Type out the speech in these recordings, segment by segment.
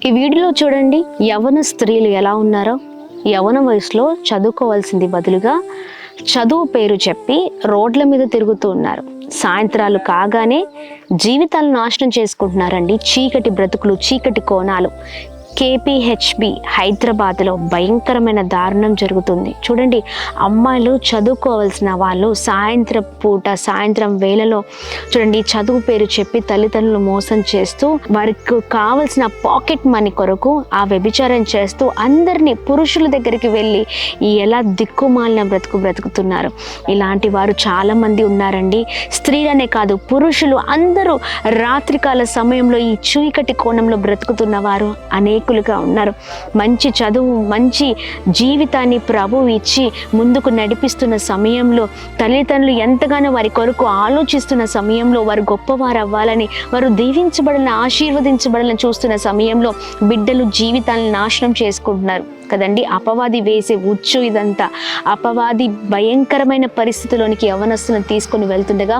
ఈ వీడియోలో చూడండి, యవ్వన స్త్రీలు ఎలా ఉన్నారో. యవ్వన వయసులో చదువుకోవాల్సింది బదులుగా చదువు పేరు చెప్పి రోడ్ల మీద తిరుగుతూ ఉన్నారు. సాయంత్రాలు కాగానే జీవితాలను నాశనం చేసుకుంటున్నారండి. చీకటి బ్రతుకులు, చీకటి కోణాలు. కేపీహెచ్బి హైదరాబాద్లో భయంకరమైన దారుణం జరుగుతుంది. చూడండి, అమ్మాయిలు చదువుకోవాల్సిన వాళ్ళు సాయంత్రం వేళలో చూడండి చదువు పేరు చెప్పి తల్లిదండ్రులు మోసం చేస్తూ వారికి కావలసిన పాకెట్ మనీ కొరకు ఆ వ్యభిచారం చేస్తూ అందరినీ పురుషుల దగ్గరికి వెళ్ళి ఎలా దిక్కుమాలిన బ్రతుకుతున్నారు. ఇలాంటి వారు చాలామంది ఉన్నారండి. స్త్రీలనే కాదు, పురుషులు అందరూ రాత్రికాల సమయంలో ఈ చీకటి కోణంలో బ్రతుకుతున్న వారు అనేకులుగా ఉన్నారు. మంచి చదువు, మంచి జీవితాన్ని ప్రభువు ఇచ్చి ముందుకు నడిపిస్తున్న సమయంలో తల్లిదండ్రులు ఎంతగానో వారి కొరకు ఆలోచిస్తున్న సమయంలో వారు గొప్పవారు అవ్వాలని, వారు దీవించబడాలని, ఆశీర్వదించబడాలని చూస్తున్న సమయంలో బిడ్డలు జీవితాలను నాశనం చేసుకుంటున్నారు కదండి. అపవాది వేసే ఉచ్చు ఇదంతా. అపవాది భయంకరమైన పరిస్థితిలోనికి యవ్వనస్తులను తీసుకొని వెళ్తుండగా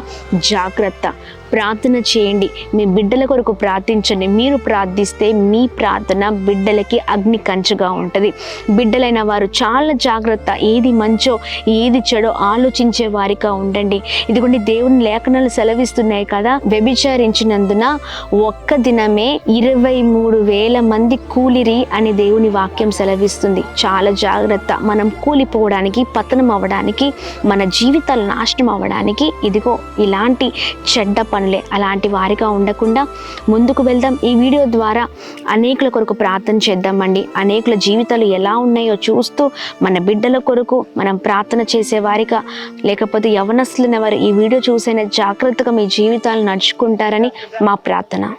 జాగ్రత్త. ప్రార్థన చేయండి, మీ బిడ్డల కొరకు ప్రార్థించండి. మీరు ప్రార్థిస్తే మీ ప్రార్థన బిడ్డలకి అగ్ని కంచుగా ఉంటుంది. బిడ్డలైన వారు చాలా జాగ్రత్త. ఏది మంచో ఏది చెడో ఆలోచించే వారిగా ఉండండి. ఇదిగోండి, దేవుని లేఖనాలు సెలవిస్తున్నాయి కదా, వ్యభిచారించినందున ఒక్క దినమే 23,000 మంది కూలిరి అని దేవుని వాక్యం సెలవిస్తుంది. చాలా జాగ్రత్త. మనం కూలిపోవడానికి, పతనం అవ్వడానికి, మన జీవితాలు నాశనం అవ్వడానికి ఇదిగో ఇలాంటి చెడ్డ పనులే. అలాంటి వారిగా ఉండకుండా ముందుకు వెళ్దాం. ఈ వీడియో ద్వారా అనేకుల కొరకు ప్రార్థన చేద్దామండి. అనేకుల జీవితాలు ఎలా ఉన్నాయో చూస్తూ మన బిడ్డల కొరకు మనం ప్రార్థన చేసే వారిగా, లేకపోతే యవ్వనస్తులైన వారు ఈ వీడియో చూసైనా జాగ్రత్తగా మీ జీవితాలు నడుచుకుంటారని మా ప్రార్థన.